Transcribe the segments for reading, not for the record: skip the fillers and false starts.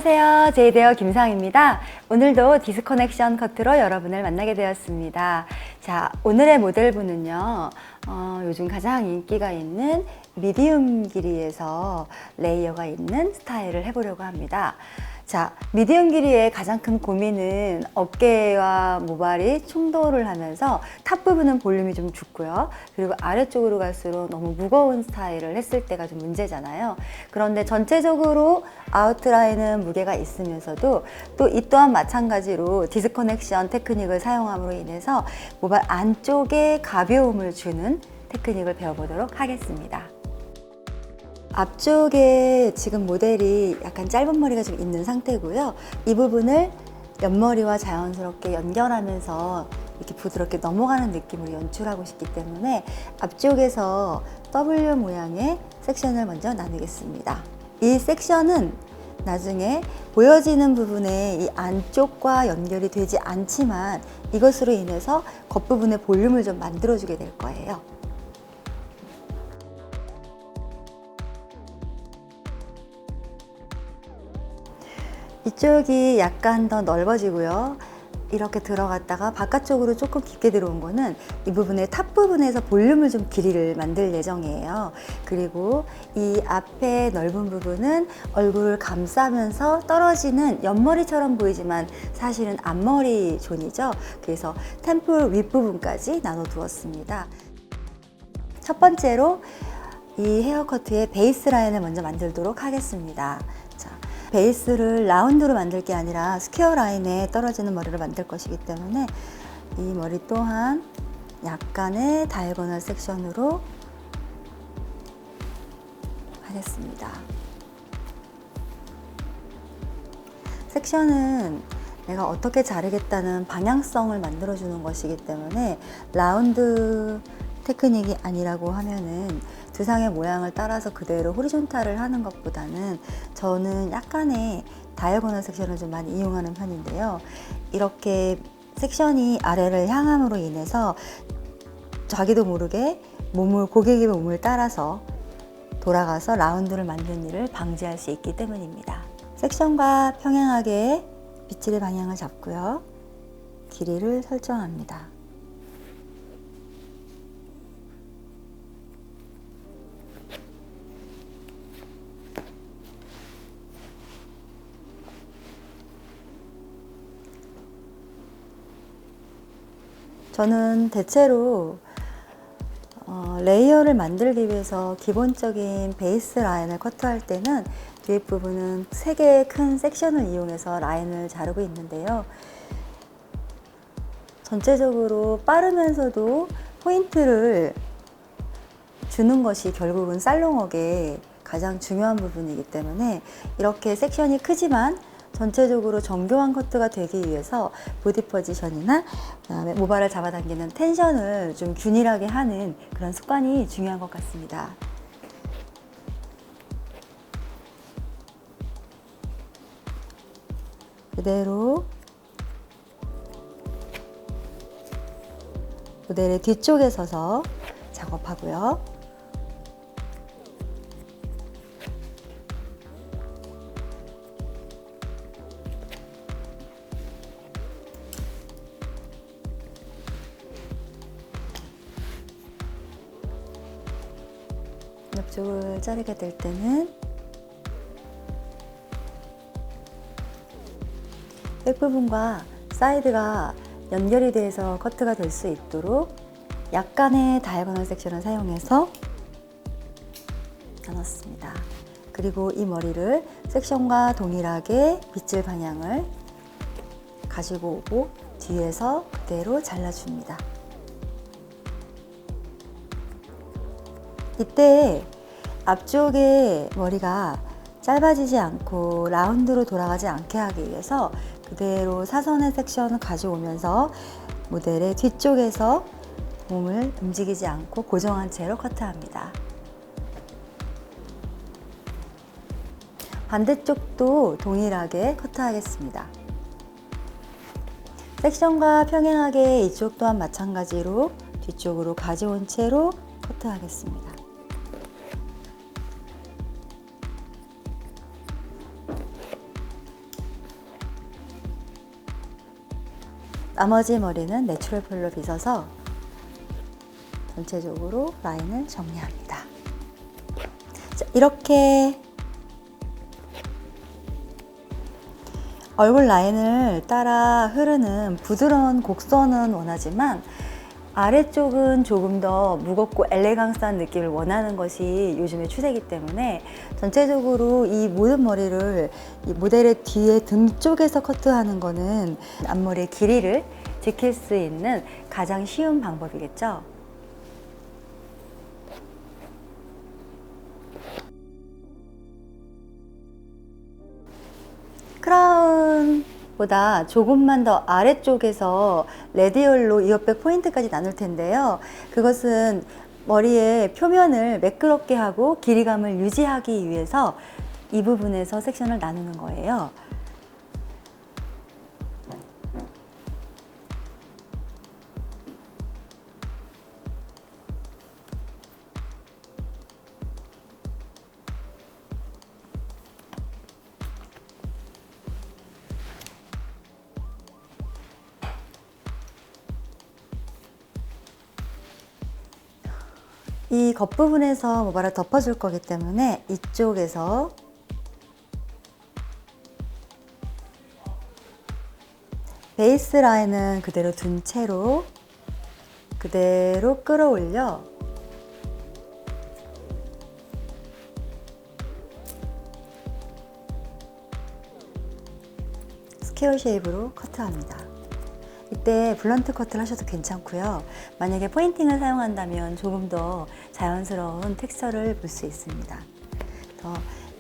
안녕하세요. 제이데어 김상입니다. 오늘도 디스커넥션 커트로 여러분을 만나게 되었습니다. 자, 오늘의 모델분은요, 요즘 가장 인기가 있는 미디움 길이에서 레이어가 있는 스타일을 해보려고 합니다. 자, 미디움 길이의 가장 큰 고민은 어깨와 모발이 충돌을 하면서 탑 부분은 볼륨이 좀 죽고요. 그리고 아래쪽으로 갈수록 너무 무거운 스타일을 했을 때가 좀 문제잖아요. 그런데 전체적으로 아웃라인은 무게가 있으면서도 또 이 또한 마찬가지로 디스커넥션 테크닉을 사용함으로 인해서 모발 안쪽에 가벼움을 주는 테크닉을 배워보도록 하겠습니다. 앞쪽에 지금 모델이 약간 짧은 머리가 좀 있는 상태고요. 이 부분을 옆머리와 자연스럽게 연결하면서 이렇게 부드럽게 넘어가는 느낌으로 연출하고 싶기 때문에 앞쪽에서 W 모양의 섹션을 먼저 나누겠습니다. 이 섹션은 나중에 보여지는 부분에 이 안쪽과 연결이 되지 않지만 이것으로 인해서 겉부분의 볼륨을 좀 만들어주게 될 거예요. 이쪽이 약간 더 넓어지고요. 이렇게 들어갔다가 바깥쪽으로 조금 깊게 들어온 거는 이 부분의 탑 부분에서 볼륨을 좀 길이를 만들 예정이에요. 그리고 이 앞에 넓은 부분은 얼굴을 감싸면서 떨어지는 옆머리처럼 보이지만 사실은 앞머리 존이죠. 그래서 템플 윗부분까지 나눠 두었습니다. 첫 번째로 이 헤어커트의 베이스 라인을 먼저 만들도록 하겠습니다. 베이스를 라운드로 만들 게 아니라 스퀘어 라인에 떨어지는 머리를 만들 것이기 때문에 이 머리 또한 약간의 다이애고널 섹션으로 하겠습니다. 섹션은 내가 어떻게 자르겠다는 방향성을 만들어주는 것이기 때문에 라운드 테크닉이 아니라고 하면은 두상의 모양을 따라서 그대로 호리존탈을 하는 것보다는 저는 약간의 다이애고널 섹션을 좀 많이 이용하는 편인데요. 이렇게 섹션이 아래를 향함으로 인해서 자기도 모르게 고객의 몸을 따라서 돌아가서 라운드를 만드는 일을 방지할 수 있기 때문입니다. 섹션과 평행하게 빗질의 방향을 잡고요. 길이를 설정합니다. 저는 대체로 레이어를 만들기 위해서 기본적인 베이스 라인을 커트할 때는 뒷부분은 3개의 큰 섹션을 이용해서 라인을 자르고 있는데요. 전체적으로 빠르면서도 포인트를 주는 것이 결국은 살롱웍의 가장 중요한 부분이기 때문에 이렇게 섹션이 크지만 전체적으로 정교한 커트가 되기 위해서 보디 포지션이나 그다음에 모발을 잡아당기는 텐션을 좀 균일하게 하는 그런 습관이 중요한 것 같습니다. 그대로 모델의 뒤쪽에 서서 작업하고요. 옆쪽을 자르게 될 때는 백 부분과 사이드가 연결이 돼서 커트가 될 수 있도록 약간의 다이애고널 섹션을 사용해서 나눴습니다. 그리고 이 머리를 섹션과 동일하게 빗질 방향을 가지고 오고 뒤에서 그대로 잘라줍니다. 이때 앞쪽에 머리가 짧아지지 않고 라운드로 돌아가지 않게 하기 위해서 그대로 사선의 섹션을 가져오면서 모델의 뒤쪽에서 몸을 움직이지 않고 고정한 채로 커트합니다. 반대쪽도 동일하게 커트하겠습니다. 섹션과 평행하게 이쪽 또한 마찬가지로 뒤쪽으로 가져온 채로 커트하겠습니다. 나머지 머리는 내추럴 펄로 빗어서 전체적으로 라인을 정리합니다. 자, 이렇게 얼굴 라인을 따라 흐르는 부드러운 곡선은 원하지만 아래쪽은 조금 더 무겁고 엘레강스한 느낌을 원하는 것이 요즘의 추세이기 때문에 전체적으로 이 모든 머리를 이 모델의 뒤에 등 쪽에서 커트하는 거는 앞머리의 길이를 지킬 수 있는 가장 쉬운 방법이겠죠. 크라운보다 조금만 더 아래쪽에서 레디얼로 이어백 포인트까지 나눌 텐데요. 그것은 머리의 표면을 매끄럽게 하고 길이감을 유지하기 위해서 이 부분에서 섹션을 나누는 거예요. 이 겉부분에서 모발을 덮어줄 거기 때문에 이쪽에서 베이스 라인은 그대로 둔 채로 그대로 끌어올려 스퀘어 쉐입으로 커트합니다. 이때 블런트 커트를 하셔도 괜찮고요. 만약에 포인팅을 사용한다면 조금 더 자연스러운 텍스처를 볼 수 있습니다.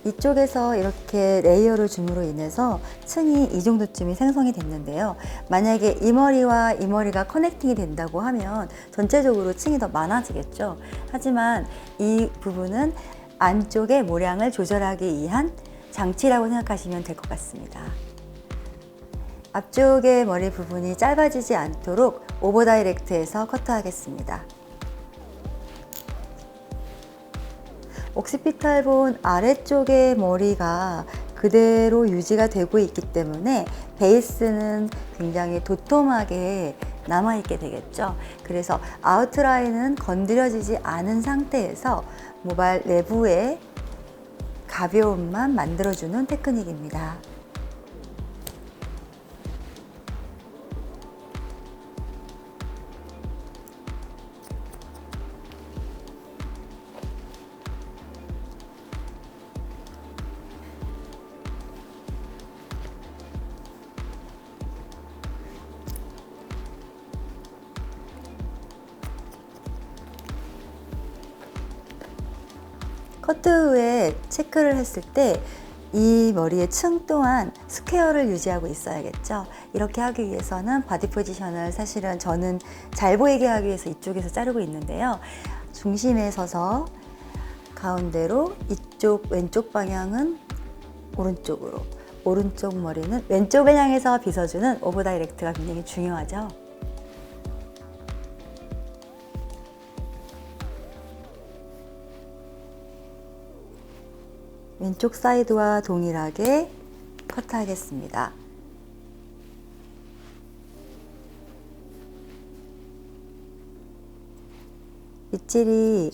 이쪽에서 이렇게 레이어를 줌으로 인해서 층이 이 정도쯤이 생성이 됐는데요. 만약에 이 머리와 이 머리가 커넥팅이 된다고 하면 전체적으로 층이 더 많아지겠죠. 하지만 이 부분은 안쪽의 모량을 조절하기 위한 장치라고 생각하시면 될 것 같습니다. 앞쪽의 머리 부분이 짧아지지 않도록 오버 다이렉트해서 커트하겠습니다. 옥시피탈본 아래쪽의 머리가 그대로 유지가 되고 있기 때문에 베이스는 굉장히 도톰하게 남아있게 되겠죠. 그래서 아웃라인은 건드려지지 않은 상태에서 모발 내부에 가벼움만 만들어주는 테크닉입니다. 커트 후에 체크를 했을 때 이 머리의 층 또한 스퀘어를 유지하고 있어야겠죠. 이렇게 하기 위해서는 바디 포지션을 사실은 저는 잘 보이게 하기 위해서 이쪽에서 자르고 있는데요. 중심에 서서 가운데로 이쪽 왼쪽 방향은 오른쪽으로, 오른쪽 머리는 왼쪽을 향해서 빗어주는 오버 다이렉트가 굉장히 중요하죠. 왼쪽 사이드와 동일하게 커트하겠습니다. 빗질이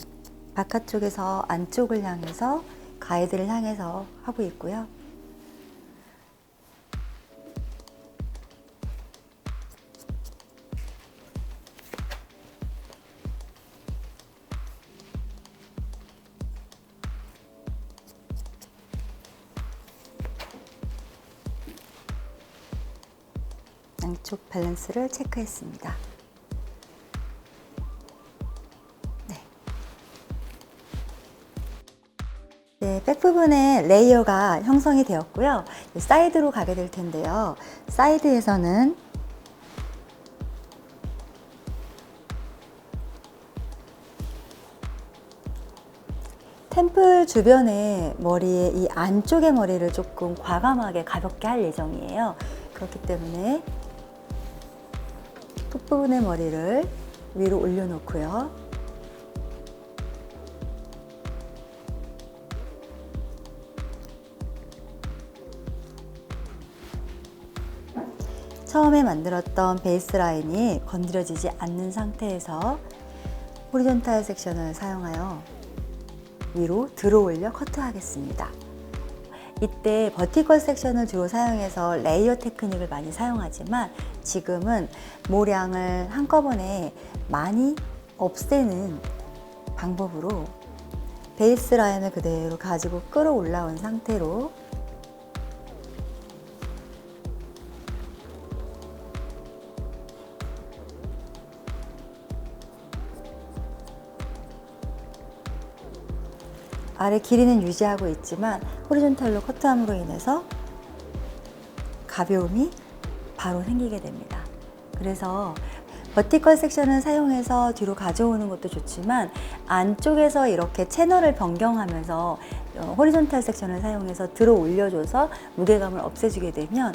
바깥쪽에서 안쪽을 향해서 가이드를 향해서 하고 있고요. 양쪽 밸런스를 체크했습니다. 네, 백 부분에 레이어가 형성이 되었고요. 사이드로 가게 될 텐데요. 사이드에서는 템플 주변에 머리에 이 안쪽의 머리를 조금 과감하게 가볍게 할 예정이에요. 그렇기 때문에 톱 부분의 머리를 위로 올려놓고요. 처음에 만들었던 베이스 라인이 건드려지지 않는 상태에서 호리존탈 섹션을 사용하여 위로 들어 올려 커트하겠습니다. 이때 버티컬 섹션을 주로 사용해서 레이어 테크닉을 많이 사용하지만 지금은 모량을 한꺼번에 많이 없애는 방법으로 베이스 라인을 그대로 가지고 끌어올라온 상태로 아래 길이는 유지하고 있지만 호리존탈로 커트함으로 인해서 가벼움이 바로 생기게 됩니다. 그래서 버티컬 섹션을 사용해서 뒤로 가져오는 것도 좋지만 안쪽에서 이렇게 채널을 변경하면서 호리존탈 섹션을 사용해서 들어 올려줘서 무게감을 없애주게 되면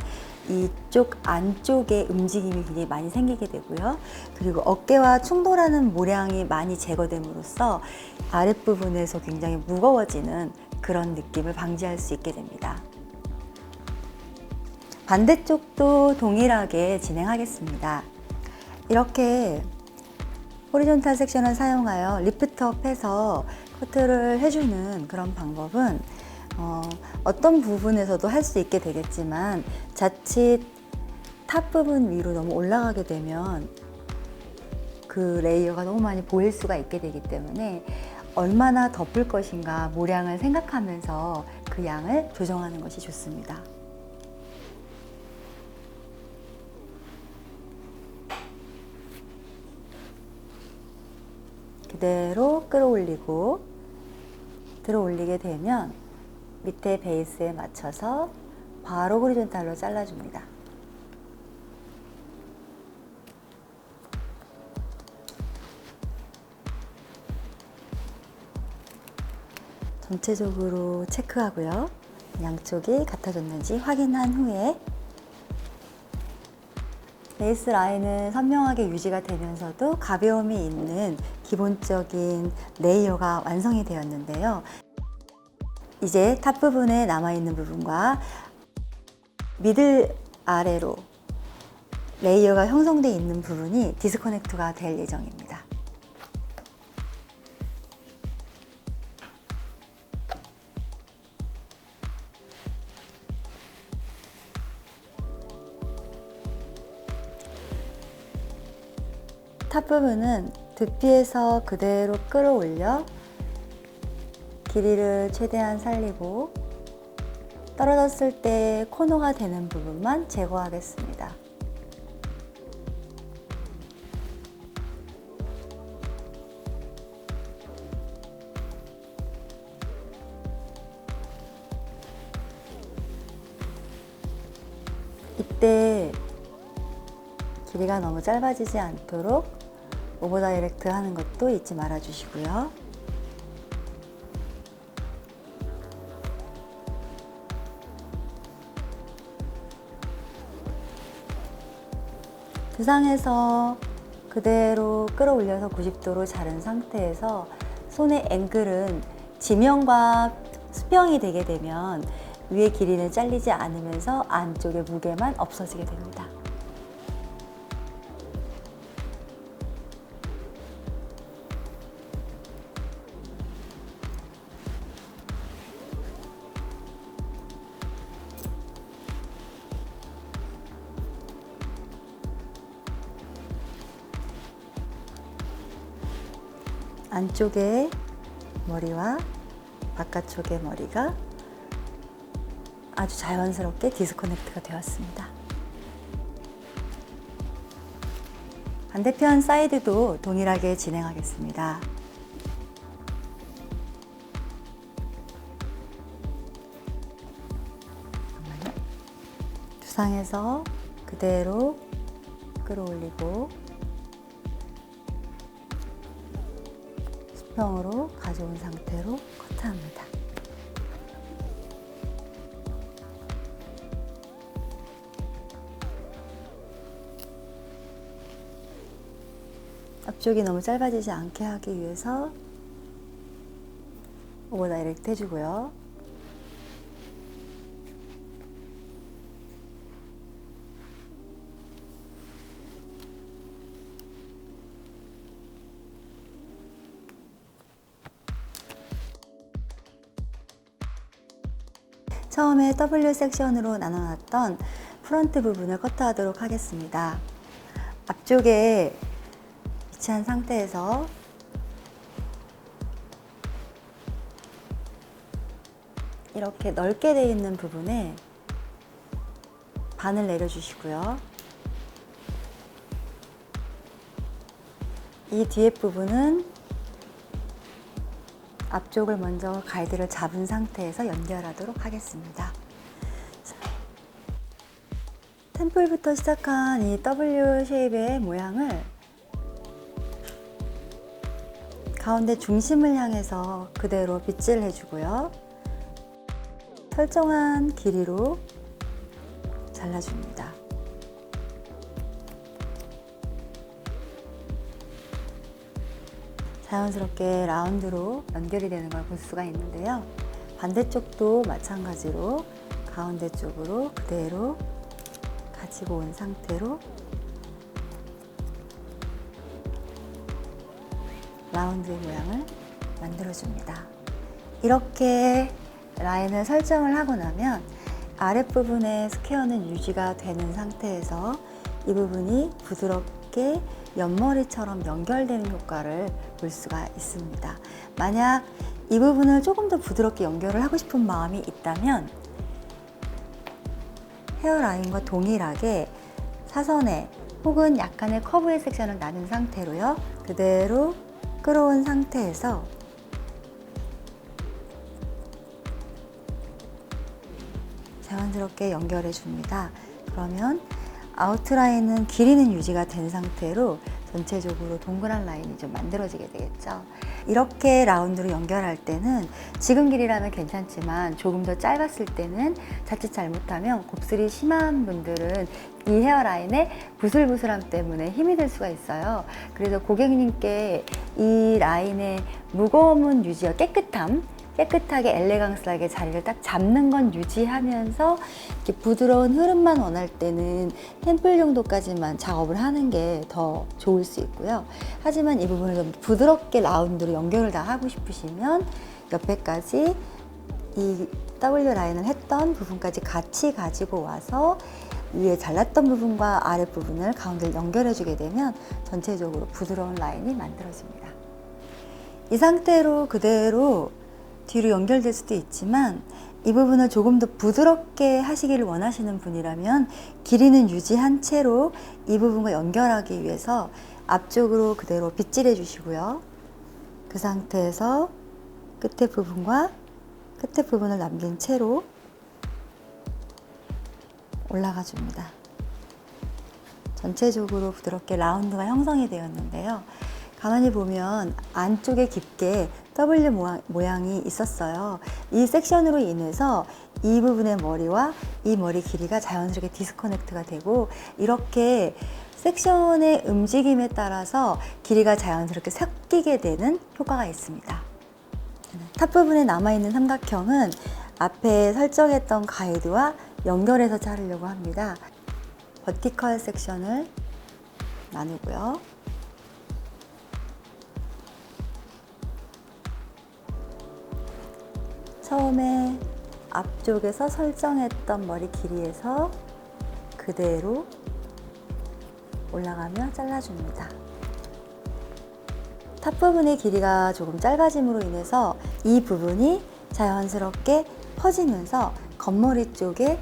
이쪽 안쪽에 움직임이 굉장히 많이 생기게 되고요. 그리고 어깨와 충돌하는 모량이 많이 제거됨으로써 아랫부분에서 굉장히 무거워지는 그런 느낌을 방지할 수 있게 됩니다. 반대쪽도 동일하게 진행하겠습니다. 이렇게 호리존탈 섹션을 사용하여 리프트업해서 커트를 해주는 그런 방법은 어떤 부분에서도 할 수 있게 되겠지만 자칫 탑 부분 위로 너무 올라가게 되면 그 레이어가 너무 많이 보일 수가 있게 되기 때문에 얼마나 덮을 것인가 모량을 생각하면서 그 양을 조정하는 것이 좋습니다. 그대로 끌어올리고 들어 올리게 되면 밑에 베이스에 맞춰서 바로 호리존탈로 잘라줍니다. 전체적으로 체크하고요. 양쪽이 같아졌는지 확인한 후에 베이스 라인은 선명하게 유지가 되면서도 가벼움이 있는 기본적인 레이어가 완성이 되었는데요. 이제 탑 부분에 남아있는 부분과 미들 아래로 레이어가 형성되어 있는 부분이 디스커넥트가 될 예정입니다. 탑 부분은 두피에서 그대로 끌어올려 길이를 최대한 살리고 떨어졌을 때 코너가 되는 부분만 제거하겠습니다. 이때 길이가 너무 짧아지지 않도록 오버 다이렉트 하는 것도 잊지 말아 주시고요. 두상에서 그대로 끌어올려서 90도로 자른 상태에서 손의 앵글은 지면과 수평이 되게 되면 위의 길이는 잘리지 않으면서 안쪽의 무게만 없어지게 됩니다. 안쪽의 머리와 바깥쪽의 머리가 아주 자연스럽게 디스커넥트가 되었습니다. 반대편 사이드도 동일하게 진행하겠습니다. 두상에서 그대로 끌어올리고 수평으로 가져온 상태로 커트합니다. 앞쪽이 너무 짧아지지 않게 하기 위해서 오버 다이렉트 해주고요. 처음에 W 섹션으로 나눠놨던 프런트 부분을 커트하도록 하겠습니다. 앞쪽에 위치한 상태에서 이렇게 넓게 되어 있는 부분에 반을 내려주시고요. 이 뒤에 부분은 앞쪽을 먼저 가이드를 잡은 상태에서 연결하도록 하겠습니다. 템플부터 시작한 이 W 쉐입의 모양을 가운데 중심을 향해서 그대로 빗질 해주고요. 설정한 길이로 잘라줍니다. 자연스럽게 라운드로 연결이 되는 걸 볼 수가 있는데요. 반대쪽도 마찬가지로 가운데 쪽으로 그대로 가지고 온 상태로 라운드의 모양을 만들어줍니다. 이렇게 라인을 설정을 하고 나면 아랫부분의 스퀘어는 유지가 되는 상태에서 이 부분이 부드럽게 옆머리처럼 연결되는 효과를 볼 수가 있습니다. 만약 이 부분을 조금 더 부드럽게 연결을 하고 싶은 마음이 있다면 헤어라인과 동일하게 사선에 혹은 약간의 커브의 섹션을 나눈 상태로요. 그대로 끌어온 상태에서 자연스럽게 연결해 줍니다. 그러면 아웃라인은 길이는 유지가 된 상태로 전체적으로 동그란 라인이 좀 만들어지게 되겠죠. 이렇게 라운드로 연결할 때는 지금 길이라면 괜찮지만 조금 더 짧았을 때는 자칫 잘못하면 곱슬이 심한 분들은 이 헤어라인의 부슬부슬함 때문에 힘이 들 수가 있어요. 그래서 고객님께 이 라인의 무거움은 유지와 깨끗하게 엘레강스하게 자리를 딱 잡는 건 유지하면서 이렇게 부드러운 흐름만 원할 때는 템플 정도까지만 작업을 하는 게 더 좋을 수 있고요. 하지만 이 부분을 좀 부드럽게 라운드로 연결을 다 하고 싶으시면 옆에까지 이 W 라인을 했던 부분까지 같이 가지고 와서 위에 잘랐던 부분과 아랫 부분을 가운데 연결해 주게 되면 전체적으로 부드러운 라인이 만들어집니다. 이 상태로 그대로 뒤로 연결될 수도 있지만 이 부분을 조금 더 부드럽게 하시기를 원하시는 분이라면 길이는 유지한 채로 이 부분과 연결하기 위해서 앞쪽으로 그대로 빗질해 주시고요. 그 상태에서 끝에 부분을 남긴 채로 올라가 줍니다. 전체적으로 부드럽게 라운드가 형성이 되었는데요. 가만히 보면 안쪽에 깊게 W 모양이 있었어요. 이 섹션으로 인해서 이 부분의 머리와 이 머리 길이가 자연스럽게 디스커넥트가 되고 이렇게 섹션의 움직임에 따라서 길이가 자연스럽게 섞이게 되는 효과가 있습니다. 탑 부분에 남아있는 삼각형은 앞에 설정했던 가이드와 연결해서 자르려고 합니다. 버티컬 섹션을 나누고요. 처음에 앞쪽에서 설정했던 머리 길이에서 그대로 올라가며 잘라줍니다. 탑 부분의 길이가 조금 짧아짐으로 인해서 이 부분이 자연스럽게 퍼지면서 겉머리 쪽에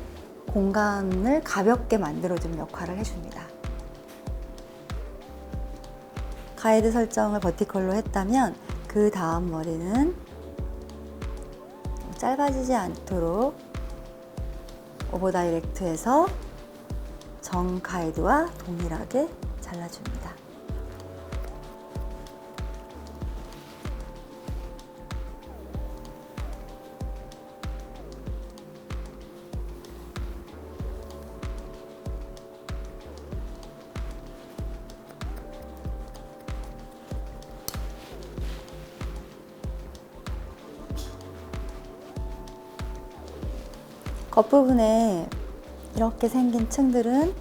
공간을 가볍게 만들어주는 역할을 해줍니다. 가이드 설정을 버티컬로 했다면 그 다음 머리는 짧아지지 않도록 오버 다이렉트해서 정 가이드와 동일하게 잘라줍니다. 겉부분에 이렇게 생긴 층들은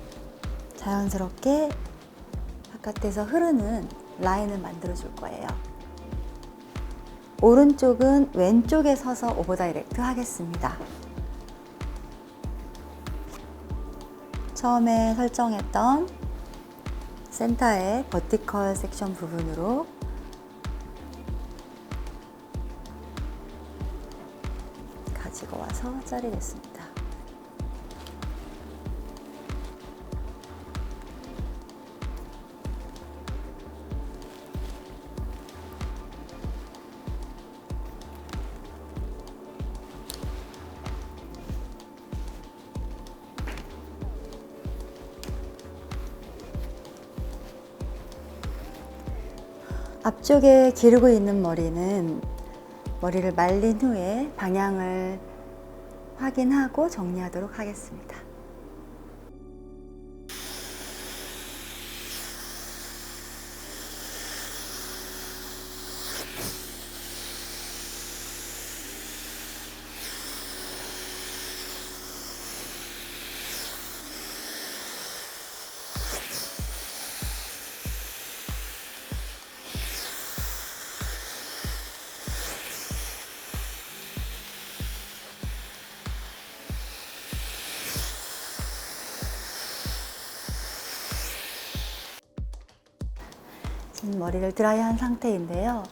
자연스럽게 바깥에서 흐르는 라인을 만들어 줄 거예요. 오른쪽은 왼쪽에 서서 오버 다이렉트 하겠습니다. 처음에 설정했던 센터의 버티컬 섹션 부분으로 가지고 와서 자르겠습니다. 앞쪽에 기르고 있는 머리는 머리를 말린 후에 방향을 확인하고 정리하도록 하겠습니다. 머리를 드라이한 상태인데요.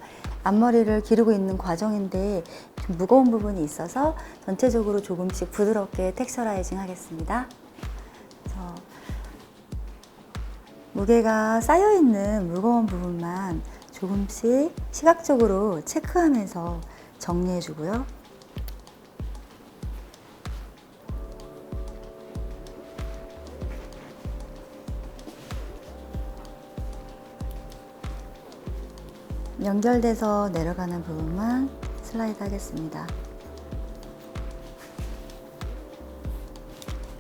앞머리를 기르고 있는 과정인데 좀 무거운 부분이 있어서 전체적으로 조금씩 부드럽게 텍스처라이징 하겠습니다. 무게가 쌓여있는 무거운 부분만 조금씩 시각적으로 체크하면서 정리해주고요. 연결돼서 내려가는 부분만 슬라이드 하겠습니다.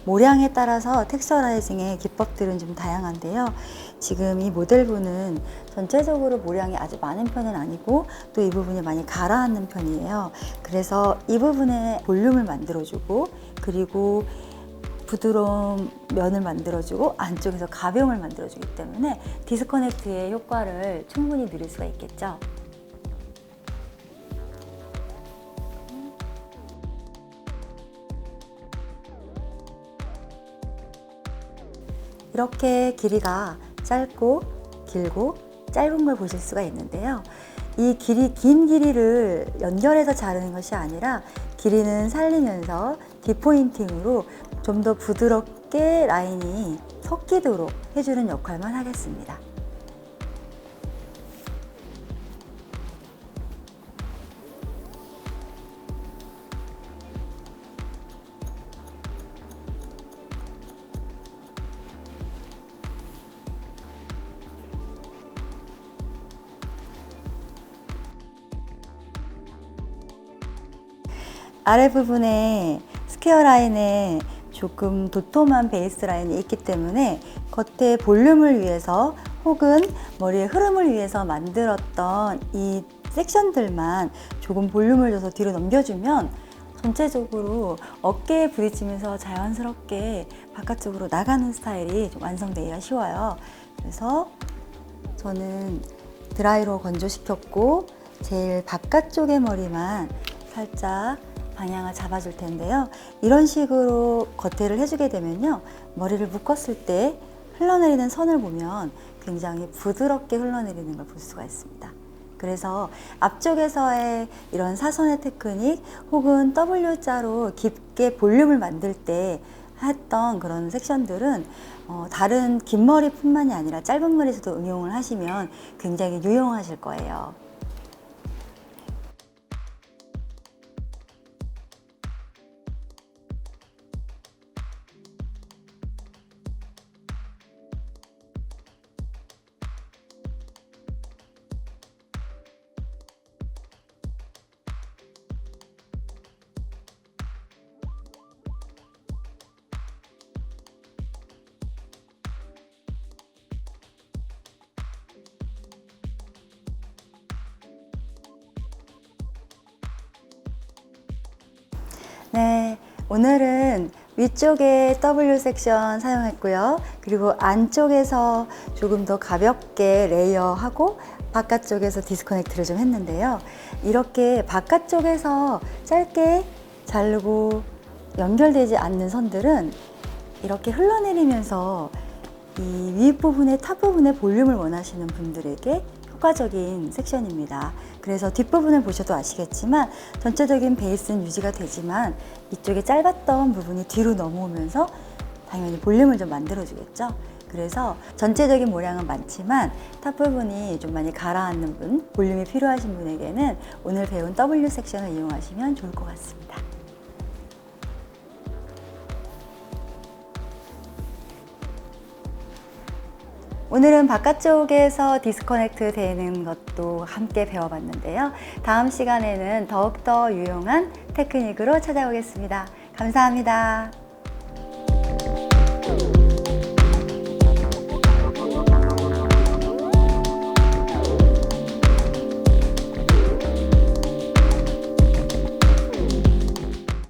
모량에 따라서 텍스처라이징의 기법들은 좀 다양한데요. 지금 이 모델분은 전체적으로 모량이 아주 많은 편은 아니고 또 이 부분이 많이 가라앉는 편이에요. 그래서 이 부분에 볼륨을 만들어주고 그리고 부드러운 면을 만들어주고 안쪽에서 가벼움을 만들어주기 때문에 디스커넥트의 효과를 충분히 누릴 수가 있겠죠. 이렇게 길이가 짧고 길고 짧은 걸 보실 수가 있는데요. 이 긴 길이를 연결해서 자르는 것이 아니라 길이는 살리면서 디포인팅으로 좀 더 부드럽게 라인이 섞이도록 해주는 역할만 하겠습니다. 아랫부분에 스퀘어 라인에 조금 도톰한 베이스 라인이 있기 때문에 겉에 볼륨을 위해서 혹은 머리의 흐름을 위해서 만들었던 이 섹션들만 조금 볼륨을 줘서 뒤로 넘겨주면 전체적으로 어깨에 부딪히면서 자연스럽게 바깥쪽으로 나가는 스타일이 좀 완성되기가 쉬워요. 그래서 저는 드라이로 건조시켰고 제일 바깥쪽의 머리만 살짝 방향을 잡아줄 텐데요. 이런 식으로 겉에를 해주게 되면요. 머리를 묶었을 때 흘러내리는 선을 보면 굉장히 부드럽게 흘러내리는 걸 볼 수가 있습니다. 그래서 앞쪽에서의 이런 사선의 테크닉 혹은 W자로 깊게 볼륨을 만들 때 했던 그런 섹션들은 다른 긴 머리뿐만이 아니라 짧은 머리에서도 응용을 하시면 굉장히 유용하실 거예요. 네, 오늘은 위쪽에 W 섹션 사용했고요. 그리고 안쪽에서 조금 더 가볍게 레이어하고 바깥쪽에서 디스커넥트를 좀 했는데요. 이렇게 바깥쪽에서 짧게 자르고 연결되지 않는 선들은 이렇게 흘러내리면서 이 윗부분의 탑 부분의 볼륨을 원하시는 분들에게 효과적인 섹션입니다. 그래서 뒷부분을 보셔도 아시겠지만 전체적인 베이스는 유지가 되지만 이쪽에 짧았던 부분이 뒤로 넘어오면서 당연히 볼륨을 좀 만들어주겠죠. 그래서 전체적인 모량은 많지만 탑 부분이 좀 많이 가라앉는 분, 볼륨이 필요하신 분에게는 오늘 배운 W 섹션을 이용하시면 좋을 것 같습니다. 오늘은 바깥쪽에서 디스커넥트 되는 것도 함께 배워봤는데요. 다음 시간에는 더욱더 유용한 테크닉으로 찾아오겠습니다. 감사합니다.